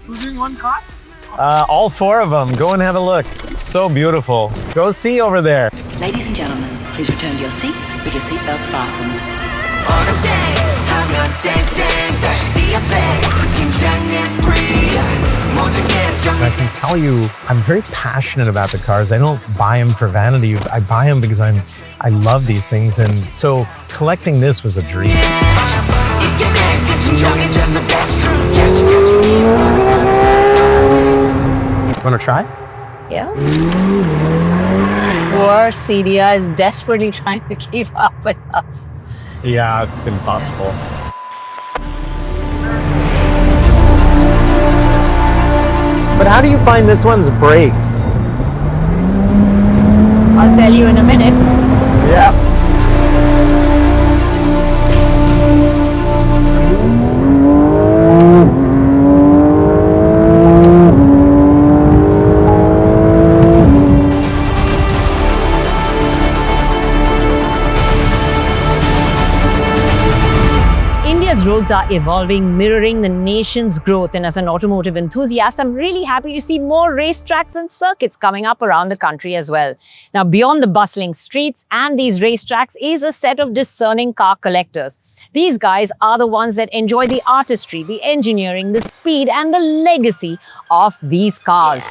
Choosing one car? All four of them. Go and have a look. So beautiful. Go see over there. Ladies and gentlemen, please return to your seats with your seatbelts fastened. I can tell you, I'm very passionate about the cars. I don't buy them for vanity. I buy them because I love these things, and so collecting this was a dream. Want to try? Yeah. Poor CDI is desperately trying to keep up with us. Yeah, it's impossible. But how do you find this one's brakes? I'll tell you in a minute. Yeah. India's roads are evolving, mirroring the nation's growth. And as an automotive enthusiast, I'm really happy to see more racetracks and circuits coming up around the country as well. Now, beyond the bustling streets and these racetracks is a set of discerning car collectors. These guys are the ones that enjoy the artistry, the engineering, the speed, and the legacy of these cars.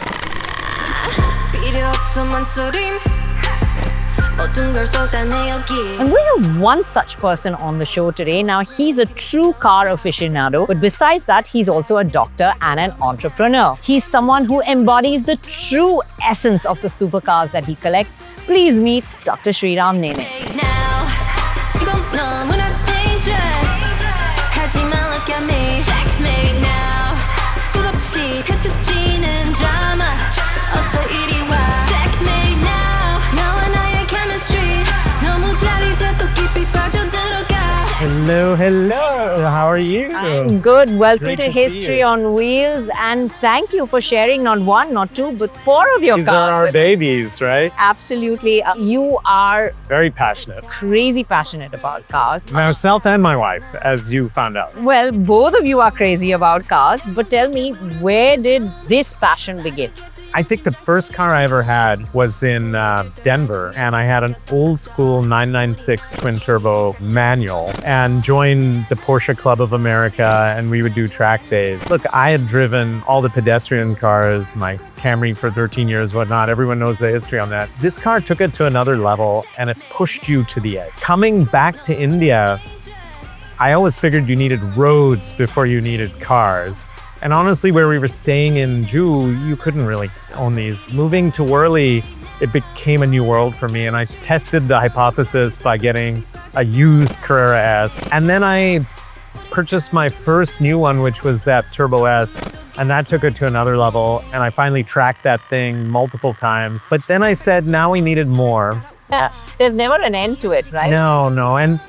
And we have one such person on the show today. Now, he's a true car aficionado, but besides that, he's also a doctor and an entrepreneur. He's someone who embodies the true essence of the supercars that he collects. Please meet Dr. Shriram Nene. Hello, hello. How are you? I'm good. Welcome Great to to see History you. on Wheels, and thank you for sharing not one, not two, but four of your These cars. are our with us. babies, right? Absolutely. You are Very passionate. crazy passionate about cars. Myself and my wife, as you found out. Well, both of you are crazy about cars, but tell me, where did this passion begin? I think the first car I ever had was in Denver, and I had an old school 996 twin turbo manual and joined the Porsche Club of America, and we would do track days. Look, I had driven all the pedestrian cars, my Camry for 13 years, whatnot. Everyone knows the history on that. This car took it to another level, and it pushed you to the edge. Coming back to India, I always figured you needed roads before you needed cars. And honestly, where we were staying in Jew, you couldn't really own these. Moving to Worli, it became a new world for me, and I tested the hypothesis by getting a used Carrera S. And then I purchased my first new one, which was that Turbo S, and that took it to another level, and I finally tracked that thing multiple times. But then I said, now we needed more. There's never an end to it, right? No, and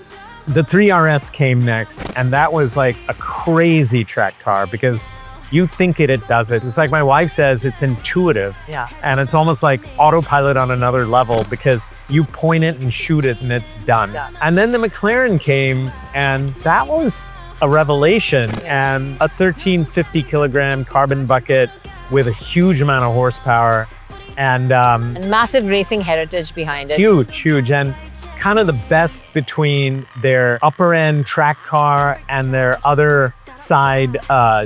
the 3 RS came next, and that was like a crazy track car because you think it does it. It's like my wife says, it's intuitive. Yeah. And it's almost like autopilot on another level because you point it and shoot it and it's done. Yeah. And then the McLaren came, and that was a revelation. And a 1350 kilogram carbon bucket with a huge amount of horsepower and And massive racing heritage behind it. huge, and kind of the best between their upper end track car and their other side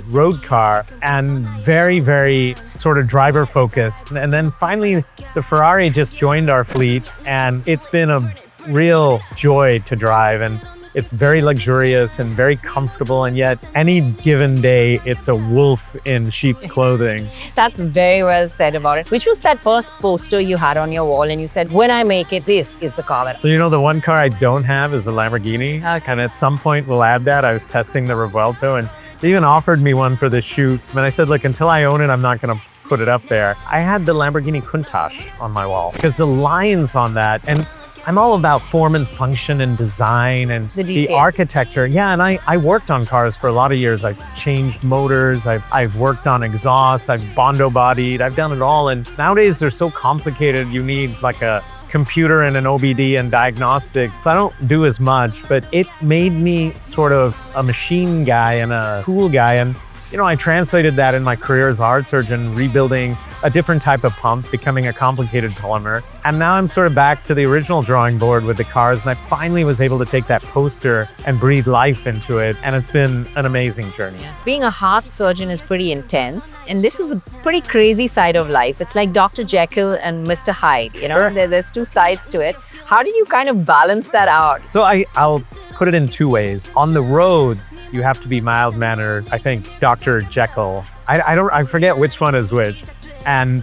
road car, and very, very sort of driver focused. And then finally, the Ferrari just joined our fleet, and it's been a real joy to drive. And it's very luxurious and very comfortable, and yet any given day, it's a wolf in sheep's clothing. That's very well said about it. Which was that first poster you had on your wall and you said, when I make it, this is the car that So you know, the one car I don't have is the Lamborghini. Okay. And at some point we'll add that. I was testing the Revuelto, and they even offered me one for the shoot. And I said, look, until I own it, I'm not gonna put it up there. I had the Lamborghini Countach on my wall because the lines on that, and I'm all about form and function and design and The the detail. architecture. Yeah, and I worked on cars for a lot of years. I've changed motors, I've worked on exhausts, I've Bondo bodied, I've done it all. And nowadays they're so complicated, you need like a computer and an OBD and diagnostic. So I don't do as much, but it made me sort of a machine guy and a cool guy. And I translated that in my career as a heart surgeon, rebuilding a different type of pump, becoming a complicated polymer. And now I'm sort of back to the original drawing board with the cars, and I finally was able to take that poster and breathe life into it. And it's been an amazing journey. Yeah. Being a heart surgeon is pretty intense, and this is a pretty crazy side of life. It's like Dr. Jekyll and Mr. Hyde, Sure. There's two sides to it. How did you kind of balance that out? So I'll put it in two ways. On the roads, you have to be mild-mannered. I think Dr. Jekyll. I forget which one is which. And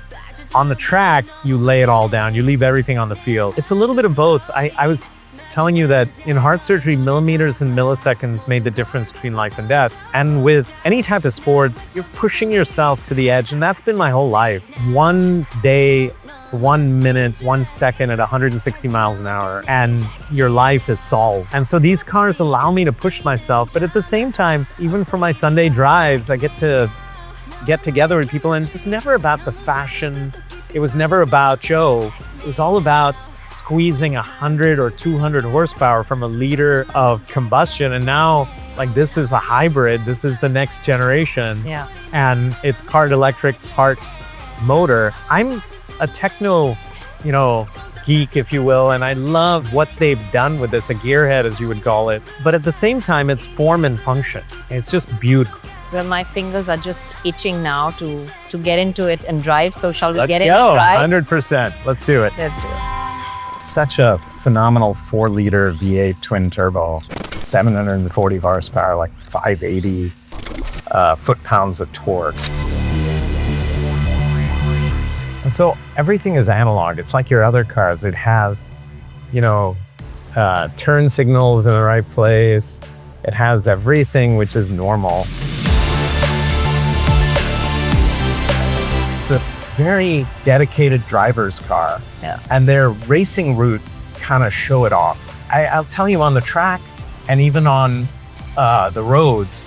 on the track, you lay it all down. You leave everything on the field. It's a little bit of both. I was telling you that in heart surgery, millimeters and milliseconds made the difference between life and death. And with any type of sports, you're pushing yourself to the edge. And that's been my whole life. 1 day, 1 minute, 1 second at 160 miles an hour, and your life is solved. And so these cars allow me to push myself. But at the same time, even for my Sunday drives, I get to get together with people, and it was never about the fashion. It was never about Joe. It was all about squeezing 100 or 200 horsepower from a liter of combustion. And now, like, this is a hybrid. This is the next generation. Yeah. And it's part electric, part motor. I'm a techno, geek, if you will, and I love what they've done with this, a gearhead, as you would call it. But at the same time, it's form and function. It's just beautiful. Well, my fingers are just itching now to get into it and drive. So shall we Let's get in go. and drive? 100%. Let's do it. Let's do it. Such a phenomenal 4-liter V8 twin turbo, 740 horsepower, like 580 foot-pounds of torque. And so everything is analog. It's like your other cars. It has, turn signals in the right place. It has everything which is normal. It's a very dedicated driver's car. Yeah. And their racing routes kind of show it off. I'll tell you, on the track and even on the roads,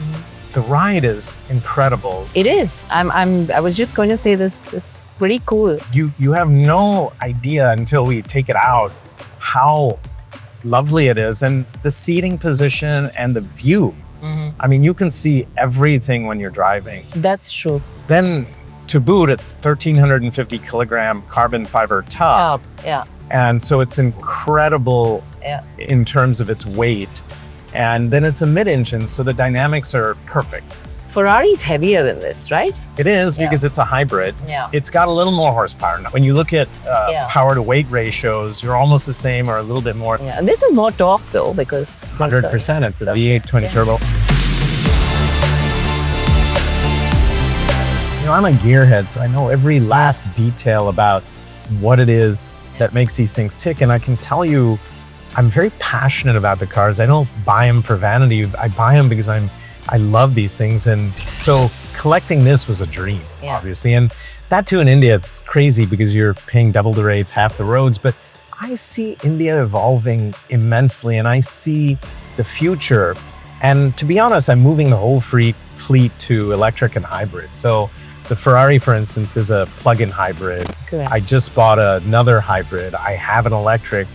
the ride is incredible. It is. I was just going to say this is pretty cool. You have no idea until we take it out how lovely it is, and the seating position and the view. I mean, you can see everything when you're driving. That's true. Then to boot, it's 1,350 kilogram carbon fiber tub. Yeah. And so it's incredible Yeah. in terms of its weight. And then it's a mid-engine, so the dynamics are perfect. Ferrari's heavier than this, right? It is, because it's a hybrid. Yeah. It's got a little more horsepower now. When you look at Yeah. power to weight ratios, you're almost the same or a little bit more. Yeah. And this is more torque though, because 100%. It's a So, V8 twin yeah. turbo. I'm a gearhead, so I know every last detail about what it is that makes these things tick. And I can tell you, I'm very passionate about the cars. I don't buy them for vanity. I buy them because I love these things. And so collecting this was a dream, Yeah. obviously. And that too in India, it's crazy because you're paying double the rates, half the roads. But I see India evolving immensely, and I see the future. And to be honest, I'm moving the whole fleet to electric and hybrid. So the Ferrari, for instance, is a plug-in hybrid. Correct. I just bought another hybrid. I have an electric.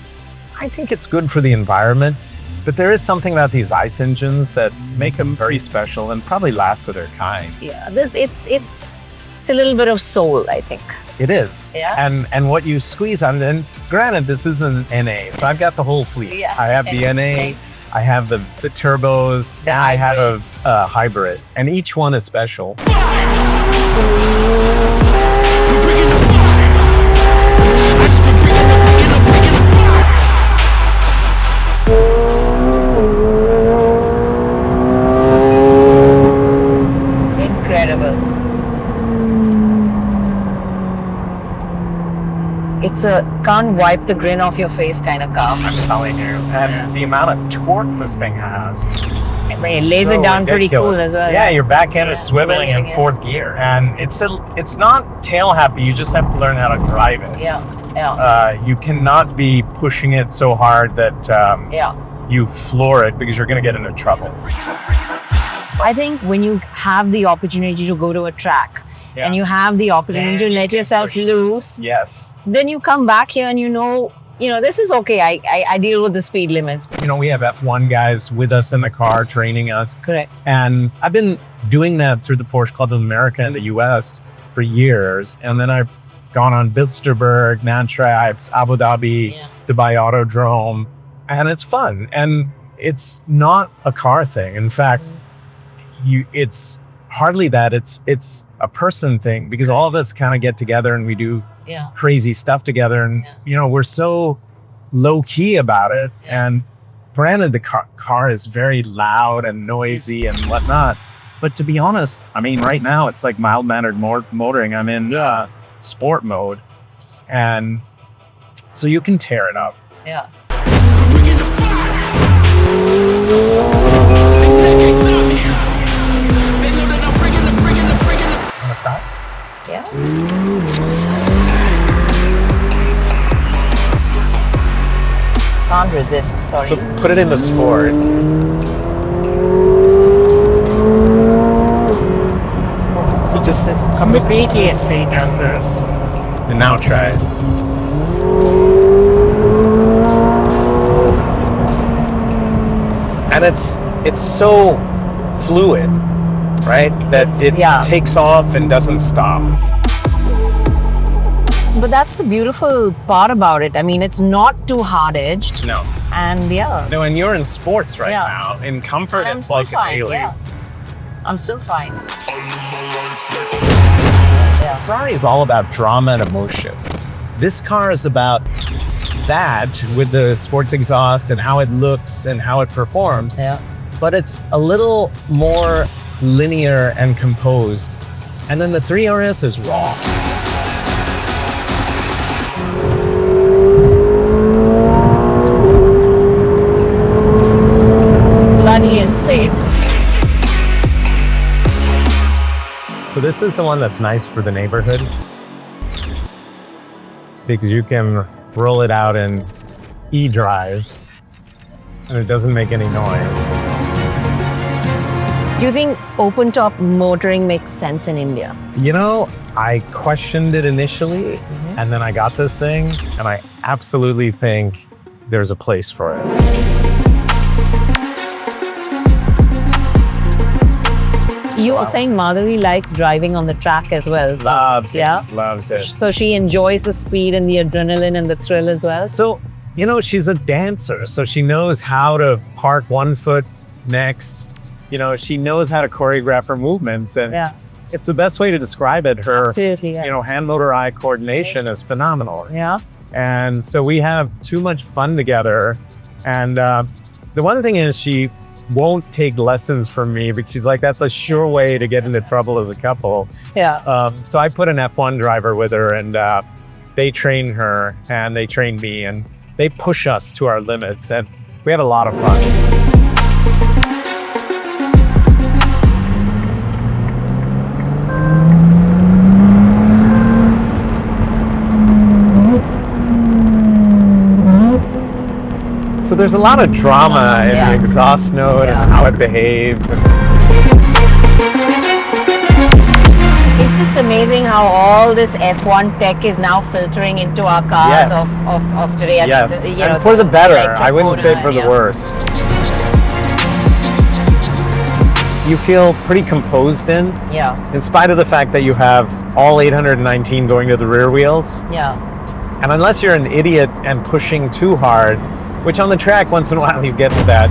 I think it's good for the environment, but there is something about these ICE engines that make them very special and probably last of their kind. Yeah. It's a little bit of soul, I think. It is. Yeah. And what you squeeze on it, and granted, this is an NA, so I've got the whole fleet. Yeah. I have the NA, I have the turbos, The and I have hybrids. a hybrid, and each one is special. Incredible. It's a can't wipe the grin off your face kind of car. I'm telling you. And the amount of torque this thing has. I mean, it lays it down pretty cool ridiculous. as well. Yeah, your back end is Yeah, swiveling in yeah. fourth gear. And it's not tail happy, you just have to learn how to drive it. Yeah, yeah, You cannot be pushing it so hard that yeah. you floor it, because you're going to get into trouble. I think when you have the opportunity to go to a track Yeah. and you have the opportunity to let yourself loose, Yes. then you come back here and you know you know, this is okay. I deal with the speed limits. You know, we have F1 guys with us in the car training us. Correct. And I've been doing that through the Porsche Club of America in the US for years. And then I've gone on Bilsterberg, Nantracks, Abu Dhabi, Dubai Autodrome, and it's fun. And it's not a car thing. In fact, it's hardly that. It's a person thing, because all of us kind of get together and we do crazy stuff together. And, you know, we're so low key about it. And granted, the car is very loud and noisy and whatnot. But to be honest, I mean, right now it's like mild-mannered motoring. I'm in sport mode. And so you can tear it up. Yeah. Yeah. Can't resist, sorry. So put it into sport. So just completely insane on this. And now try it. And it's so fluid, right? That it takes off and doesn't stop. But that's the beautiful part about it. I mean, it's not too hard-edged. No. And No, and you're in sports right now. In comfort, it's like a daily. I'm still fine. Ferrari is all about drama and emotion. This car is about that, with the sports exhaust and how it looks and how it performs. Yeah. But it's a little more linear and composed. And then the 3 RS is raw. Bloody insane. So this is the one that's nice for the neighborhood, because you can roll it out in e-drive and it doesn't make any noise. Do you think open-top motoring makes sense in India? You know, I questioned it initially, and then I got this thing, and I absolutely think there's a place for it. You are saying Madhuri likes driving on the track as well. So, Loves it. Loves it. So she enjoys the speed and the adrenaline and the thrill as well. So, you know, she's a dancer, so she knows how to park one foot next. You know, she knows how to choreograph her movements, and it's the best way to describe it. Her, Absolutely, you know, hand-motor-eye coordination is phenomenal. Yeah. And so we have too much fun together. And the one thing is, she won't take lessons from me, because she's like, that's a sure way to get into trouble as a couple. Yeah. So I put an F1 driver with her, and they train her and they train me, and they push us to our limits, and we have a lot of fun. So there's a lot of drama in the exhaust note and how it behaves. And it's just amazing how all this F1 tech is now filtering into our cars of today. I mean, you know, and for the better. I wouldn't say for the worse. You feel pretty composed in spite of the fact that you have all 819 going to the rear wheels. Yeah. And unless you're an idiot and pushing too hard, which on the track, once in a while, you get to that.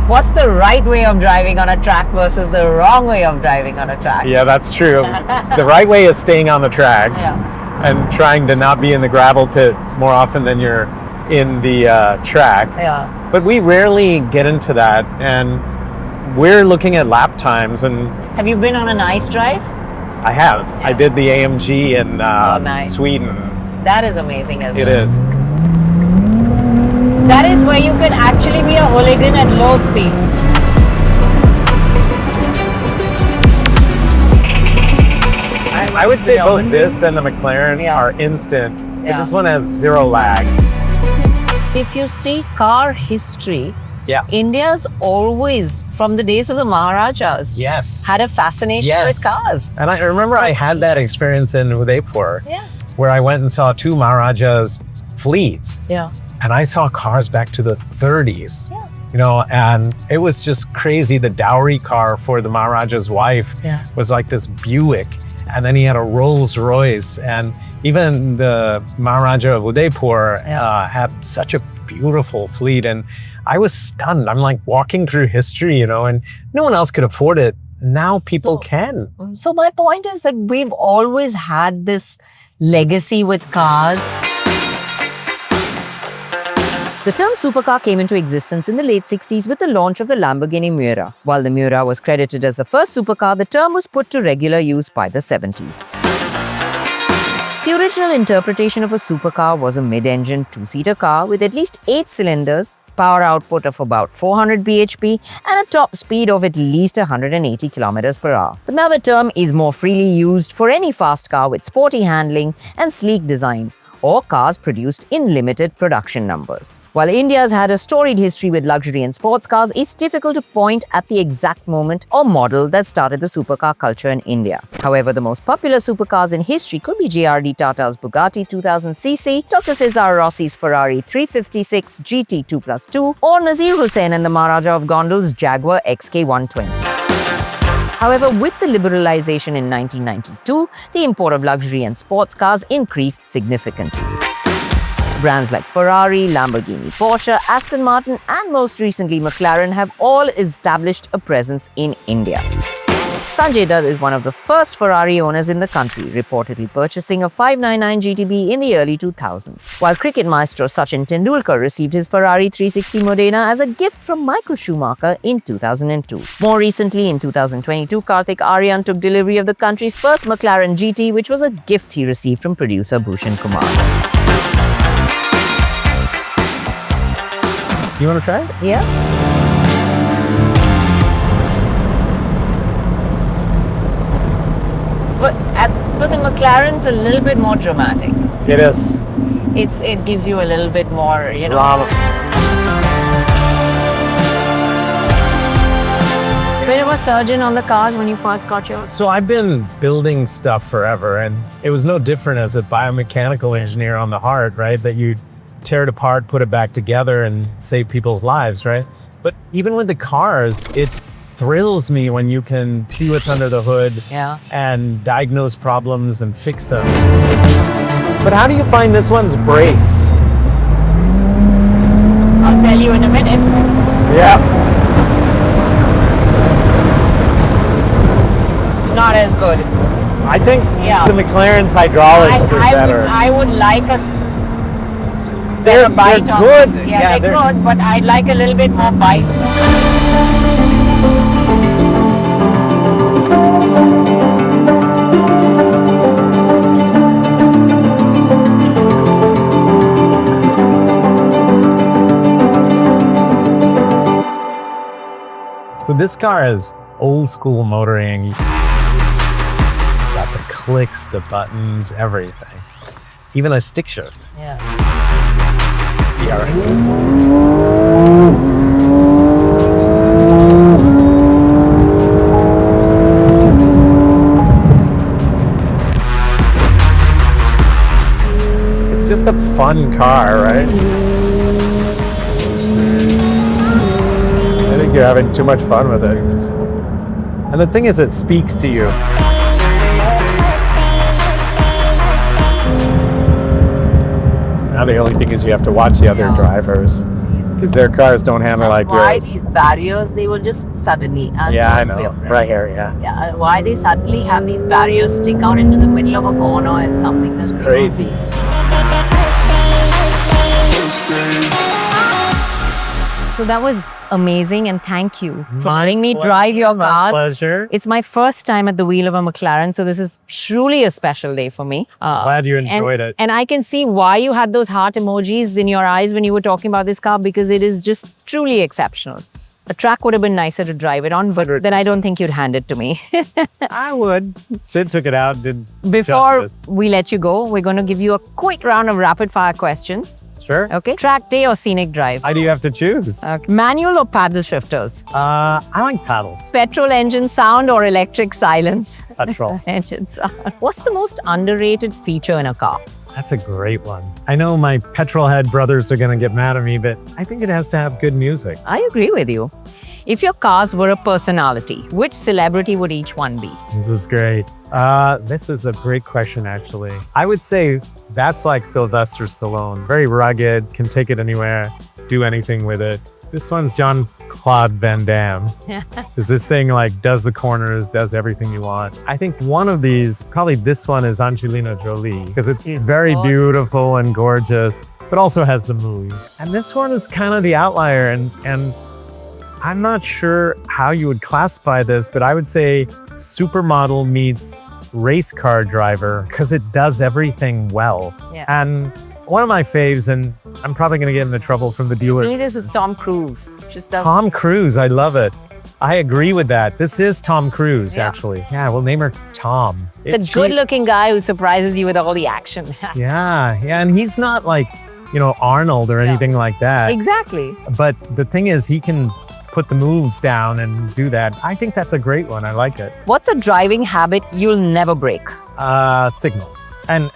What's the right way of driving on a track versus the wrong way of driving on a track? Yeah, that's true. The right way is staying on the track and trying to not be in the gravel pit more often than you're in the track. Yeah. But we rarely get into that, and we're looking at lap times. And have you been on an ice drive? I have. Yeah. I did the AMG in Sweden. That is amazing as well. It is. That is where you can actually be a hooligan at low speeds. I would say both this and the McLaren are instant, but this one has zero lag. If you see car history, India's always, from the days of the Maharajas, had a fascination with cars. And I remember I had that experience in Udaipur, where I went and saw 2 Maharajas' fleets. Yeah. And I saw cars back to the 30s. Yeah. You know, and it was just crazy. The dowry car for the Maharaja's wife was like this Buick. And then he had a Rolls Royce. And even the Maharaja of Udaipur had such a beautiful fleet. And I was stunned. I'm like walking through history, you know, and no one else could afford it. Now people can. So my point is that we've always had this legacy with cars. The term supercar came into existence in the late 60s with the launch of the Lamborghini Miura. While the Miura was credited as the first supercar, the term was put to regular use by the 70s. The original interpretation of a supercar was a mid-engine two-seater car with at least 8 cylinders, power output of about 400 bhp, and a top speed of at least 180 km per hour. But now the term is more freely used for any fast car with sporty handling and sleek design, or cars produced in limited production numbers. While India has had a storied history with luxury and sports cars, it's difficult to point at the exact moment or model that started the supercar culture in India. However, the most popular supercars in history could be JRD Tata's Bugatti 2000cc, Dr. Cesare Rossi's Ferrari 356 GT2+2, or Nazir Hussain and the Maharaja of Gondal's Jaguar XK120. However, with the liberalization in 1992, the import of luxury and sports cars increased significantly. Brands like Ferrari, Lamborghini, Porsche, Aston Martin, and most recently McLaren have all established a presence in India. Sanjay Dutt is one of the first Ferrari owners in the country, reportedly purchasing a 599 GTB in the early 2000s, while cricket maestro Sachin Tendulkar received his Ferrari 360 Modena as a gift from Michael Schumacher in 2002. More recently, in 2022, Karthik Aaryan took delivery of the country's first McLaren GT, which was a gift he received from producer Bhushan Kumar. You want to try it? Yeah. But the McLaren's a little bit more dramatic. It is. It gives you a little bit more, you know. Were you a surgeon on the cars when you first got yours? So I've been building stuff forever, and it was no different as a biomechanical engineer on the heart, right? That you tear it apart, put it back together, and save people's lives, right? But even with the cars, it thrills me when you can see what's under the hood and diagnose problems and fix them. But how do you find this one's brakes? I'll tell you in a minute. Yeah. Not as good. I think the McLaren's hydraulics are better. I would like a better bite on good. this. Yeah, they're good, but I'd like a little bit more bite. So this car is old school motoring. You got the clicks, the buttons, everything. Even a stick shift. Yeah. It's just a fun car, right? I think you're having too much fun with it. And the thing is, it speaks to you. Now the only thing is you have to watch the other drivers, because their cars don't handle like why yours. These barriers, they will just suddenly... Yeah, I know. Right here, yeah. Yeah, why they suddenly have these barriers stick out into the middle of a corner is something that's crazy. So that was amazing, and thank you for letting me drive your cars. Pleasure. It's my first time at the wheel of a McLaren, so this is truly a special day for me. Glad you enjoyed it. And I can see why you had those heart emojis in your eyes when you were talking about this car, because it is just truly exceptional. A track would have been nicer to drive it on, but then I don't think you'd hand it to me. I would. Sid took it out, did Before justice. we let you go, we're going to give you a quick round of rapid fire questions. Sure. Okay. Track day or scenic drive? How do you have to choose? Manual or paddle shifters? I like paddles. Petrol engine sound or electric silence? Petrol. Engine sound. What's the most underrated feature in a car? That's a great one. I know my petrol head brothers are going to get mad at me, but I think it has to have good music. I agree with you. If your cars were a personality, which celebrity would each one be? This is great. This is a great question, actually. I would say that's like Sylvester Stallone. Very rugged, can take it anywhere, do anything with it. This one's Jean-Claude Van Damme. Because this thing like does the corners, does everything you want. I think one of these, probably this one, is Angelina Jolie. Because it's very beautiful and gorgeous, but also has the moves. And this one is kind of the outlier. And I'm not sure how you would classify this, but I would say supermodel meets race car driver because it does everything well. Yeah. And one of my faves, and I'm probably going to get into trouble from the dealer. This is Tom Cruise. Just does. Tom Cruise, I love it. I agree with that. This is Tom Cruise, actually. Yeah, we'll name her Tom. The good-looking guy who surprises you with all the action. Yeah, and he's not like, Arnold or anything like that. Exactly. But the thing is, he can put the moves down and do that. I think that's a great one. I like it. What's a driving habit you'll never break? Signals and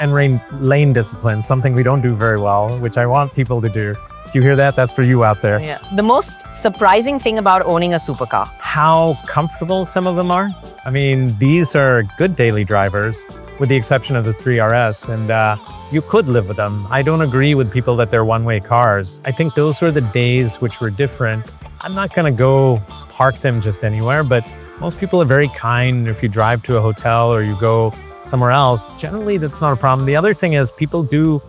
lane discipline, something we don't do very well, which I want people to do. Do you hear that? That's for you out there. Yeah. The most surprising thing about owning a supercar? How comfortable some of them are. I mean, these are good daily drivers, with the exception of the 3 RS, and you could live with them. I don't agree with people that they're one-way cars. I think those were the days which were different. I'm not gonna go park them just anywhere, but most people are very kind. If you drive to a hotel or you go somewhere else, generally that's not a problem. The other thing is people do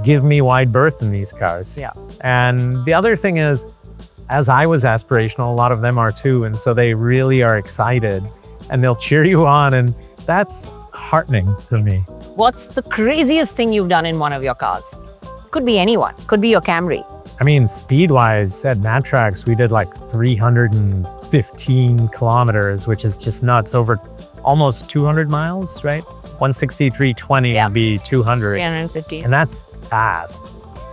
give me wide berth in these cars. Yeah. And the other thing is, as I was aspirational, a lot of them are too. And so they really are excited and they'll cheer you on. And that's heartening to me. What's the craziest thing you've done in one of your cars? Could be anyone. Could be your Camry. I mean, speed-wise, at Matrax, we did like 315 kilometers, which is just nuts, over almost 200 miles, right? 163.20 would be 200. 350. And that's fast.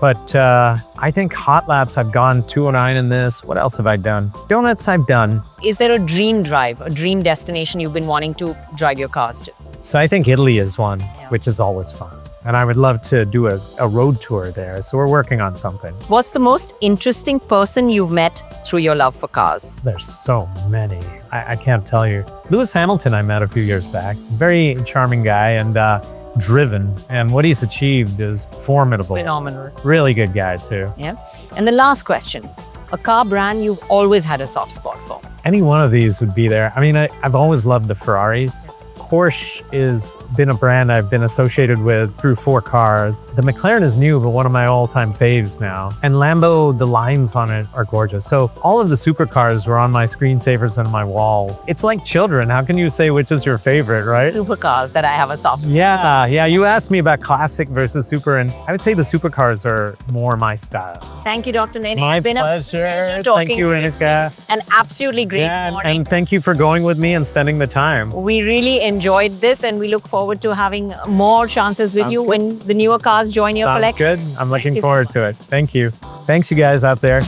But I think hot laps, I've gone 209 in this. What else have I done? Donuts I've done. Is there a dream drive, a dream destination you've been wanting to drive your cars to? So I think Italy is one, which is always fun. And I would love to do a road tour there. So we're working on something. What's the most interesting person you've met through your love for cars? There's so many. I can't tell you. Lewis Hamilton I met a few years back. Very charming guy and driven. And what he's achieved is formidable. Phenomenal. Really good guy too. Yeah. And the last question, a car brand you've always had a soft spot for? Any one of these would be there. I mean, I've always loved the Ferraris. Porsche has been a brand I've been associated with through 4 cars. The McLaren is new, but one of my all-time faves now. And Lambo, the lines on it are gorgeous. So all of the supercars were on my screensavers and my walls. It's like children. How can you say which is your favorite, right? Supercars that I have a soft spot. Yeah. You asked me about classic versus super, and I would say the supercars are more my style. Thank you, Dr. Nene. My It's been pleasure. a pleasure talking Thank you, to Renuka. An absolutely great morning. And thank you for going with me and spending the time. We really enjoyed this and we look forward to having more chances with you when the newer cars join your collection. Sounds good. I'm looking forward to it. Thank you. Thanks, you guys out there.